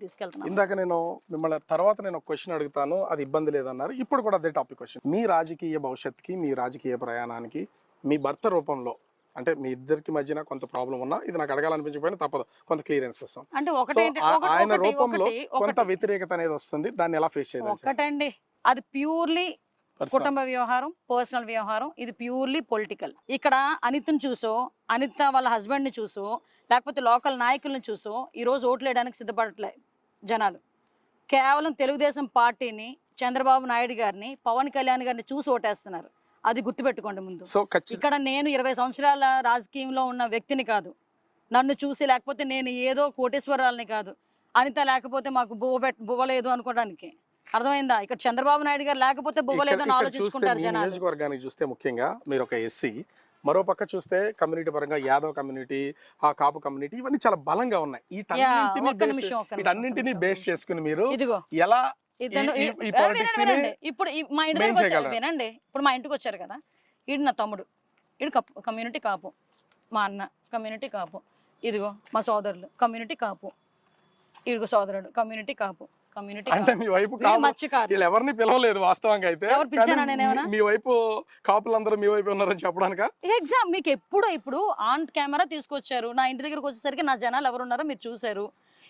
తీసుకెళ్తున్నాను. ఇందాక మిమ్మల్ని తర్వాత ఒక క్వశ్చన్ అడుగుతాను, అది ఇబ్బంది లేదన్నారు. ఇప్పుడు కూడా అదే టాపిక్ క్వశ్చన్. మీ రాజకీయ భవిష్యత్తుకి, మీ రాజకీయ ప్రయాణానికి మీ భర్త రూపంలో, అంటే మీ ఇద్దరికి మధ్యన కొంత ప్రాబ్లం ఉన్నా, ఇది నాకు అడగాలనిపించకపోయినా తప్పదు, కొంత క్లియరెన్స్ కోసం. అంటే ఆయన రూపంలో కొంత వ్యతిరేకత అనేది వస్తుంది, దాన్ని ఎలా ఫేస్ చేయాలి? ఒకటండి, అది ప్యూర్లీ కుటుంబ వ్యవహారం, పర్సనల్ వ్యవహారం. ఇది ప్యూర్లీ పొలిటికల్. ఇక్కడ అనితను చూసో, అనిత వాళ్ళ హస్బెండ్ని చూసో, లేకపోతే లోకల్ నాయకులను చూసో ఈరోజు ఓట్లు వేయడానికి సిద్ధపడట్లే జనాలు. కేవలం తెలుగుదేశం పార్టీని, చంద్రబాబు నాయుడు గారిని, పవన్ కళ్యాణ్ గారిని చూసి ఓటేస్తున్నారు. అది గుర్తుపెట్టుకోండి ముందు. ఇక్కడ నేను 20 సంవత్సరాల రాజకీయంలో ఉన్న వ్యక్తిని కాదు. నన్ను చూసి, లేకపోతే నేను ఏదో కోటేశ్వరాలని కాదు, అనిత లేకపోతే మాకు బువ్వలేదు అనుకోవడానికి. అర్థమైందా? ఇక్కడ చంద్రబాబు నాయుడు గారు లేకపోతే బువ్వలేదు అని ఆలోచించుకుంటారు జనాలు. నియోజకవర్గానికి చూస్తే ముఖ్యంగా మీరు ఒక ఎస్సీ, మరో పక్క చూస్తే కమ్యూనిటీ పరంగా యాదవ్ కమ్యూనిటీ, ఆ కాపు కమ్యూనిటీ, ఇవన్నీ చాలా బలంగా ఉన్నాయి. వీటన్నింటినీ బేస్ చేసుకుని మీరు ఎలా ఇప్పుడు మా ఇంటికి వచ్చారు వినండి. ఇప్పుడు మా ఇంటికి వచ్చారు కదా, ఈడు నా తమ్ముడు, ఈడు కమ్యూనిటీ కాపు, మా అన్న కమ్యూనిటీ కాపు, ఇదిగో మా సోదరులు కమ్యూనిటీ కాపు, ఈడుగో సోదరుడు కమ్యూనిటీ కాపు. అంటే మీ వైపు ఎవరిని పిలవలేదు వాస్తవంగా అయితే, మీ వైపు కాపులందరూ మీ వైపు ఉన్నారని చెప్పడానిక ఎగ్జామ్ మీకు ఇప్పుడు ఆన్ కెమెరా తీసుకొచ్చారు. నా ఇంటి దగ్గరకు వచ్చేసరికి నా జనాలు ఎవరు ఉన్నారో మీరు చూసారు.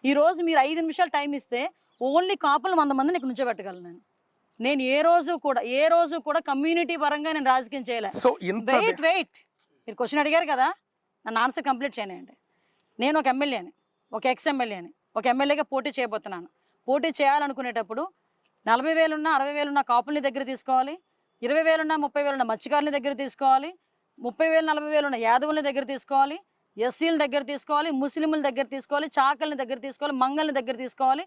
ఈ రోజు మీరు 5 నిమిషాలు టైం ఇస్తే ఓన్లీ కాపులు 100 మందిని ఇక్కడ నుంచోబెట్టగలను. నేను ఏ రోజు కూడా కమ్యూనిటీ పరంగా నేను రాజకీయం చేయలేదు. వెయిట్ మీరు క్వశ్చన్ అడిగారు కదా, నన్ను ఆన్సర్ కంప్లీట్ చేయనండి. నేను ఒక ఎమ్మెల్యేని, ఒక ఎక్స్ ఎమ్మెల్యేని, ఒక ఎమ్మెల్యేగా పోటీ చేయబోతున్నాను. పోటీ చేయాలనుకునేటప్పుడు 40,000 ఉన్నా 60,000 ఉన్న కాపుల్ని దగ్గర తీసుకోవాలి, 20,000 ఉన్నా 30,000 ఉన్న మత్స్యకారుని దగ్గర తీసుకోవాలి, 30,000 40,000 ఉన్న యాదవుల్ని దగ్గర తీసుకోవాలి, ఎస్సీల దగ్గర తీసుకోవాలి, ముస్లింల దగ్గర తీసుకోవాలి, చాకల్ని దగ్గర తీసుకోవాలి, మంగళని దగ్గర తీసుకోవాలి.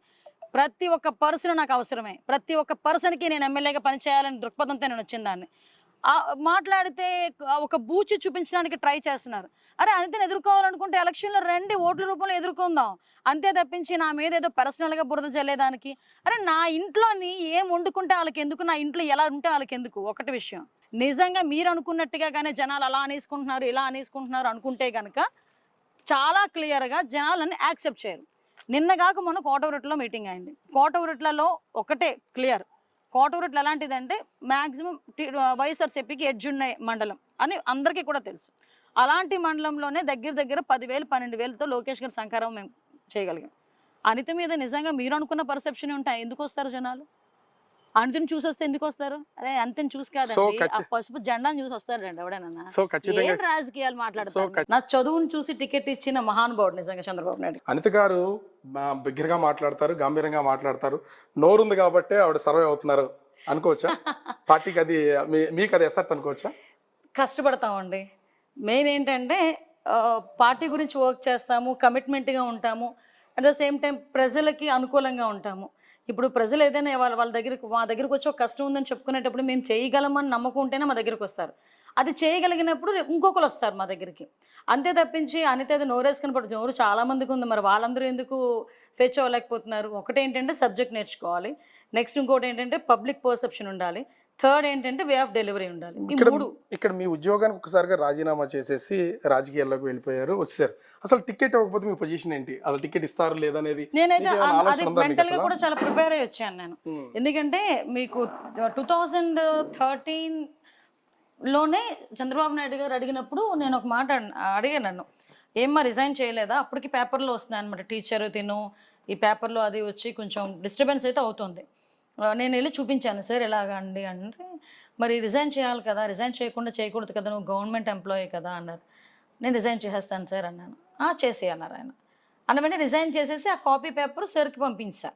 ప్రతి ఒక్క పర్సన్ నాకు అవసరమే. ప్రతి ఒక్క పర్సన్కి నేను ఎమ్మెల్యేగా పనిచేయాలని దృక్పథంతో నేను వచ్చిన దాన్ని. మాట్లాడితే ఒక బూచి చూపించడానికి ట్రై చేస్తున్నారు. అరే అనితని ఎదుర్కోవాలనుకుంటే ఎలక్షన్లో రండి, ఓట్ల రూపంలో ఎదుర్కొందాం, అంతే తప్పించి నా మీద ఏదో పర్సనల్గా బురద చల్లేదానికి. అరే నా ఇంట్లోని ఏం వండుకుంటే వాళ్ళకి ఎందుకు, నా ఇంట్లో ఎలా ఉంటే వాళ్ళకి ఎందుకు. ఒకటి విషయం, నిజంగా మీరు అనుకున్నట్టుగా కానీ జనాలు అలా అనేసుకుంటున్నారు, ఇలా అనేసుకుంటున్నారు అనుకుంటే కనుక చాలా క్లియర్గా జనాలని యాక్సెప్ట్ చేయరు. నిన్నగాక మొన్న కోటవరట్లో మీటింగ్ అయింది. కోటవరట్లలో ఒకటే క్లియర్, కోటవరట్లు ఎలాంటిదంటే మ్యాక్సిమం వైఎస్ఆర్సీపీకి ఎడ్జ్ ఉన్న మండలం అని అందరికీ కూడా తెలుసు. అలాంటి మండలంలోనే దగ్గర 10,000 12,000తో లోకేష్ గారి సంకారం మేము చేయగలిగాం. అనిత మీద నిజంగా మీరు అనుకున్న పర్సెప్షన్ ఉంటాయి, ఎందుకు వస్తారు జనాలు? అనితని చూసి వస్తే ఎందుకు వస్తారు? అరే అనితని చూసి కాదండి, ఆ పసుపు జెండాను చూసి వస్తారండి ఎవడైనా. ఏం రాజకీయాలు మాట్లాడతారు? నా చదువును చూసి టికెట్ ఇచ్చిన మహానుభావుడు నిజంగా చంద్రబాబు నాయుడు. అనిత గారు బిగ్గరగా మాట్లాడతారు, గంభీరంగా మాట్లాడతారు, నోరుంది కాబట్టి ఆవిడ సర్వే అవుతున్నారు అనుకోవచ్చా? పార్టీకి అది మీకు అది ఎసెట్ అనుకోవచ్చా? కష్టపడతామండి. మెయిన్ ఏంటంటే పార్టీ గురించి వర్క్ చేస్తాము, కమిట్మెంట్గా ఉంటాము, అట్ ద సేమ్ టైం ప్రజలకి అనుకూలంగా ఉంటాము. ఇప్పుడు ప్రజలు ఏదైనా మా దగ్గరకు వచ్చి ఒక కష్టం ఉందని చెప్పుకునేటప్పుడు మేము చేయగలమని నమ్మకం ఉంటేనే మా దగ్గరకు వస్తారు. అది చేయగలిగినప్పుడు ఇంకొకరు వస్తారు మా దగ్గరికి. అంతే తప్పించి అనిత ఏదో నోరేసుకుని పడుతుంది, నోరు చాలామందికి ఉంది, మరి వాళ్ళందరూ ఎందుకు ఫేస్ అవ్వలేకపోతున్నారు? ఒకటేంటంటే సబ్జెక్ట్ నేర్చుకోవాలి, నెక్స్ట్ ఇంకోటి ఏంటంటే పబ్లిక్ పర్సెప్షన్ ఉండాలి, థర్డ్ ఏంటంటే వే ఆఫ్ డెలివరీ ఉండాలి. ఇక్కడ మీ ఉద్యోగానికి ఒకసారిగా రాజీనామా చేసేసి రాజకీయాల్లోకి వెళ్ళిపోయారు, వచ్చారు. అసలు టికెట్ ఇవ్వకపోతే మీ పొజిషన్ ఏంటి? అసలు టికెట్ ఇస్తారు లేదనేది నేనైతే అది మెంటల్గా కూడా చాలా ప్రిపేర్ అయ్యి వచ్చాను నేను. ఎందుకంటే మీకు 2013లోనే చంద్రబాబు నాయుడు గారు అడిగినప్పుడు నేను ఒక మాట అడిగాను, నన్ను ఏమ్మా రిజైన్ చేయలేదా? అప్పటికి పేపర్లో వస్తున్నాయి అనమాట, టీచర్ తిను ఈ పేపర్లో అది వచ్చి కొంచెం డిస్టర్బెన్స్ అయితే అవుతుంది. నేను వెళ్ళి చూపించాను, సార్ ఎలాగా అండి అంటే, మరి రిజైన్ చేయాలి కదా, రిజైన్ చేయకూడదు కదా, నువ్వు గవర్నమెంట్ ఎంప్లాయీ కదా అన్నారు. నేను రిజైన్ చేసేస్తాను సార్ అన్నాను. చేసి అన్నారు ఆయన. వెంటనే రిజైన్ చేసేసి ఆ కాపీ పేపర్ సార్కి పంపించా.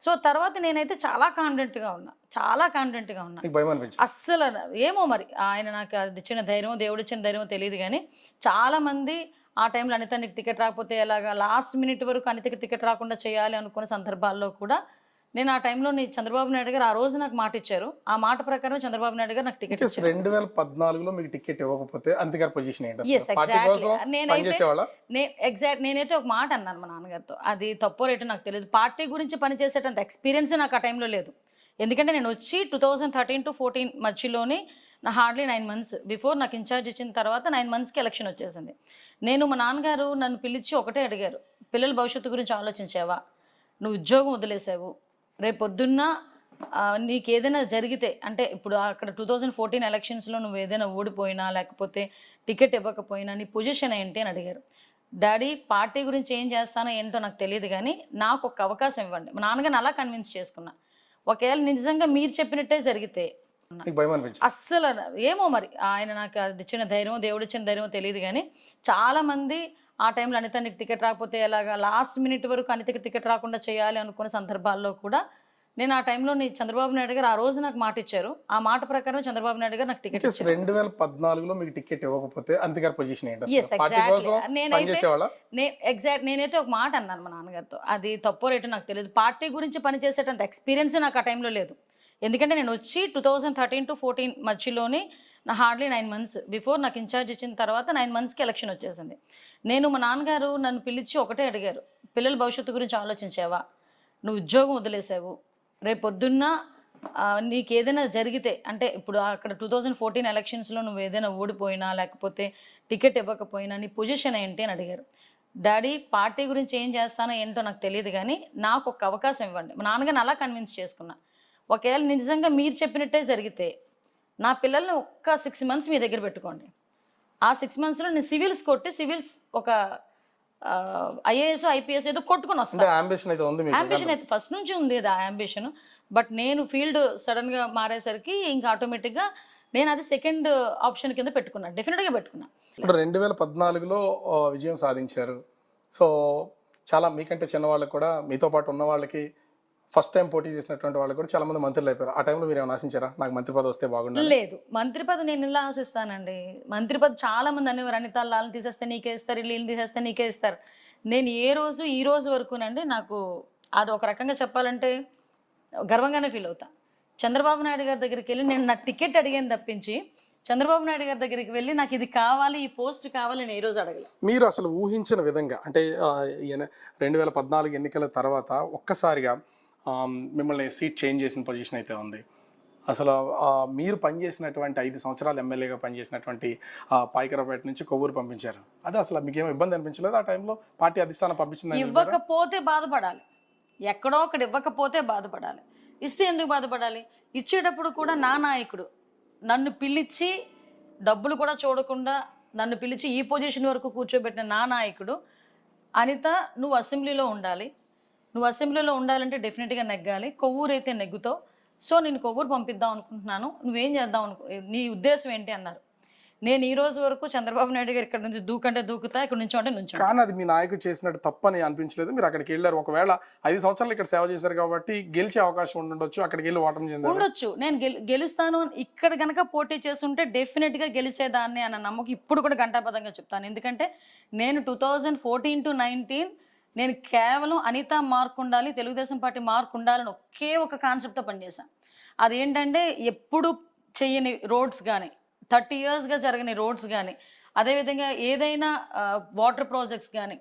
సో తర్వాత నేనైతే చాలా కాన్ఫిడెంట్గా ఉన్నా. అస్సలు ఏమో మరి ఆయన నాకు అది ఇచ్చిన ధైర్యం, దేవుడు ఇచ్చిన ధైర్యం తెలియదు, కానీ చాలామంది ఆ టైంలో అనితకి టికెట్ రాకపోతే ఎలాగా, లాస్ట్ మినిట్ వరకు అనితకి టికెట్ రాకుండా చేయాలి అనుకున్న సందర్భాల్లో కూడా నేను ఆ టైంలో చంద్రబాబు నాయుడు గారు ఆ రోజు నాకు మాట ఇచ్చారు, ఆ మాట ప్రకారం చంద్రబాబు నాయుడు గారు నాకు టికెట్ ఇచ్చారు. 2014లో మీకు టికెట్ ఇవ్వకపోతే అనిత గారి పొజిషన్ ఏంటి? నేనైతే ఒక మాట అన్నాను మా నాన్నగారితో, అది తప్పో రేటు నాకు తెలియదు, పార్టీ గురించి పనిచేసేటంత ఎక్స్పీరియన్స్ నాకు ఆ టైంలో లేదు. ఎందుకంటే నేను వచ్చి 2013 to 14 మధ్యలోని నా హార్డ్లీ 9 months బిఫోర్ నాకు ఇన్ఛార్జ్ ఇచ్చిన తర్వాత 9 monthsకి ఎలక్షన్ వచ్చేసింది. మా నాన్నగారు నన్ను పిలిచి ఒకటే అడిగారు, పిల్లల భవిష్యత్తు గురించి ఆలోచించావా? నువ్వు ఉద్యోగం వదిలేసావు, రేపొద్దున్న నీకు ఏదైనా జరిగితే, అంటే ఇప్పుడు అక్కడ 2014 ఎలక్షన్స్లో నువ్వు ఏదైనా ఓడిపోయినా లేకపోతే టికెట్ ఇవ్వకపోయినా నీ పొజిషన్ ఏంటి అని అడిగారు. డాడీ పార్టీ గురించి ఏం చేస్తానో ఏంటో నాకు తెలియదు, కానీ నాకు ఒక అవకాశం ఇవ్వండి. మా నాన్నగారిని అలా కన్విన్స్ చేసుకున్నా. ఒకవేళ నిజంగా మీరు చెప్పినట్టే జరిగితే మీకు భయం అనిపించింది? అస్సలు ఏమో మరి ఆయన నాకు అది ఇచ్చిన ధైర్యం, దేవుడు ఇచ్చిన ధైర్యం తెలియదు, కానీ చాలామంది ఆ టైంలో అనిత నీకు టికెట్ రాకపోతే ఎలాగా, లాస్ట్ మినిట్ వరకు అనితకి టికెట్ రాకుండా చేయాలి అనుకున్న సందర్భాల్లో కూడా నేను ఆ టైంలో చంద్రబాబు నాయుడు గారు ఆ రోజు నాకు మాట ఇచ్చారు. ఆ మాట ప్రకారం చంద్రబాబు నాయుడు గారు నాకు టికెట్ ఇచ్చారు. 2014లో మీకు టికెట్ ఇవ్వకపోతే అనిత గారి పొజిషన్ ఏంటి? Yes, party exactly. కోసం పనిచేసేవాళ్ళ? నేనైతే ఒక మాట అన్నాను మా నాన్నగారితో, అది తప్పో రేటో నాకు తెలియదు. పార్టీ గురించి పనిచేసేటంత ఎక్స్పీరియన్స్ నాకు ఆ టైంలో లేదు. ఎందుకంటే నేను వచ్చి 2013 to 14 మధ్యలోనే నా హార్డ్లీ 9 months బిఫోర్ నాకు ఇన్ఛార్జ్ ఇచ్చిన తర్వాత 9 monthsకి ఎలక్షన్ వచ్చేసింది. మా నాన్నగారు నన్ను పిలిచి ఒకటే అడిగారు, పిల్లల భవిష్యత్తు గురించి ఆలోచించావా, నువ్వు ఉద్యోగం వదిలేసావు, రేపొద్దున్న నీకు ఏదైనా జరిగితే, అంటే ఇప్పుడు అక్కడ 2014 ఎలక్షన్స్లో నువ్వు ఏదైనా ఓడిపోయినా లేకపోతే టికెట్ ఇవ్వకపోయినా నీ పొజిషన్ ఏంటి అని అడిగారు. డాడీ పార్టీ గురించి ఏం చేస్తానో ఏంటో నాకు తెలియదు, కానీ నాకు ఒక అవకాశం ఇవ్వండి. మా నాన్నగారిని అలా కన్విన్స్ చేసుకున్నా. ఒకవేళ నిజంగా మీరు చెప్పినట్టే జరిగితే నా పిల్లల్ని ఒక్క 6 months మీ దగ్గర పెట్టుకోండి. ఆ 6 monthsలో నేను సివిల్స్ కొట్టి సివిల్స్ ఒక ఐఏఎస్ ఐపీఎస్ ఏదో కొట్టుకొని వస్తాను. అంబిషన్ అయితే ఉంది మీకు? అంబిషన్ అయితే ఫస్ట్ నుంచి ఉంది ఆ అంబిషన్. బట్ నేను ఫీల్డ్ సడన్గా మారేసరికి ఇంకా ఆటోమేటిక్గా నేను అది సెకండ్ ఆప్షన్ కింద పెట్టుకున్నాను, డెఫినెట్గా పెట్టుకున్నాను. ఇప్పుడు 2014లో విజయం సాధించారు. సో చాలా మీకంటే చిన్న వాళ్ళకి కూడా, మీతో పాటు ఉన్న వాళ్ళకి, ఫస్ట్ టైం పోటీ చేసినటువంటి వాళ్ళు కూడా చాలా మంది మంత్రులు అయిపోయారు. ఆ టైంలో మీరు ఏమైనా ఆశించారా, నాకు మంత్రి పదవి వస్తే బాగుండాలి? లేదు, మంత్రి పదవి నేను ఇలా ఆశిస్తానండి. మంత్రి పదవి చాలా మంది అనేవారు, అనిత వాళ్ళని తీసేస్తే నీకే ఇస్తారు, వీళ్ళని తీసేస్తే నీకే ఇస్తారు. నేను ఈ రోజు వరకునండి నాకు అది ఒక రకంగా చెప్పాలంటే గర్వంగానే ఫీల్ అవుతా. చంద్రబాబు నాయుడు గారి దగ్గరికి వెళ్ళి నేను నా టికెట్ అడిగాను తప్పించి చంద్రబాబు నాయుడు గారి దగ్గరికి వెళ్ళి నాకు ఇది కావాలి, ఈ పోస్ట్ కావాలి నేను ఏ రోజు అడగలేదు. మీరు అసలు ఊహించిన విధంగా, అంటే 2014 ఎన్నికల తర్వాత ఒక్కసారిగా మిమ్మల్ని సీట్ చేంజ్ చేసిన పొజిషన్ అయితే ఉంది. అసలు మీరు పనిచేసినటువంటి 5 సంవత్సరాలు ఎమ్మెల్యేగా పనిచేసినటువంటి పాయకరావుపేట నుంచి కొవ్వూరు పంపించారు. అదే అసలు మీకేమో ఇబ్బంది అనిపించలేదు ఆ టైంలో? పార్టీ అధిష్టానం పంపించింది. ఇవ్వకపోతే బాధపడాలి, ఎక్కడో ఒకటి ఇవ్వకపోతే బాధపడాలి, ఇస్తే ఎందుకు బాధపడాలి? ఇచ్చేటప్పుడు కూడా నా నాయకుడు నన్ను పిలిచి డబ్బులు కూడా చూడకుండా నన్ను పిలిచి ఈ పొజిషన్ వరకు కూర్చోబెట్టిన నా నాయకుడు, అనిత నువ్వు అసెంబ్లీలో ఉండాలి, నువ్వు అసెంబ్లీలో ఉండాలంటే డెఫినెట్గా నెగ్గాలి, కొవ్వూరు అయితే నెగ్గుతావు, సో నేను కొవ్వూరు పంపిద్దాం అనుకుంటున్నాను, నువ్వేం చేద్దాం నీ ఉద్దేశం ఏంటి అన్నారు. నేను ఈ రోజు వరకు చంద్రబాబు నాయుడు గారు ఇక్కడ నుంచి దూకంటే దూకుతా, ఇక్కడ నుంచి అంటే నుంచి. కానీ అది మీ నాయకుడు చేసినట్టు తప్పని అనిపించలేదు? మీరు అక్కడికి వెళ్ళారు, ఒకవేళ 5 సంవత్సరాలు ఇక్కడ సేవ చేశారు కాబట్టి గెలిచే అవకాశం ఉండొచ్చు, అక్కడికి వెళ్ళి ఓటమి చెందారు ఉండొచ్చు. నేను గెలుస్తాను ఇక్కడ కనుక పోటీ చేస్తుంటే డెఫినెట్గా గెలిచేదాన్ని అన్న నమ్మకం ఇప్పుడు కూడా ఘంటాపథంగా చెప్తాను. ఎందుకంటే నేను 2014 to 19 నేను కేవలం అనిత మార్క్ ఉండాలి, తెలుగుదేశం పార్టీ మార్క్ ఉండాలని ఒకే ఒక కాన్సెప్ట్తో పనిచేశాను. అదేంటంటే ఎప్పుడు చెయ్యని రోడ్స్ కానీ, 30 yearsగా జరగని రోడ్స్ కానీ, అదేవిధంగా ఏదైనా వాటర్ ప్రాజెక్ట్స్ కానీ,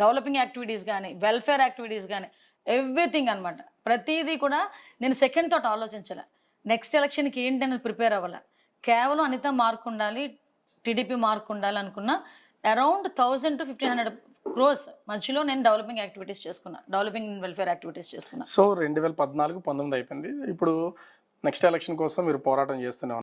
డెవలపింగ్ యాక్టివిటీస్ కానీ, వెల్ఫేర్ యాక్టివిటీస్ కానీ, ఎవ్రీథింగ్ అనమాట. ప్రతిదీ కూడా నేను సెకండ్ థాట్ ఆలోచించాలి, నెక్స్ట్ ఎలక్షన్కి ఏంటి అనేది ప్రిపేర్ అవ్వాలి. కేవలం అనిత మార్క్ ఉండాలి, టీడీపీ మార్క్ ఉండాలి అనుకున్న అరౌండ్ 1000 to 1500 crores మధ్యలో నేను డెవలపింగ్ యాక్టివిటీస్ చేసుకున్నా, డెవలపింగ్ వెల్ఫేర్ యాక్టివిటీస్ చేసుకున్నా. సో 2014, 19 అయిపోయింది. ఇప్పుడు నెక్స్ట్ ఎలక్షన్ కోసం మీరు పోరాటం చేస్తూనే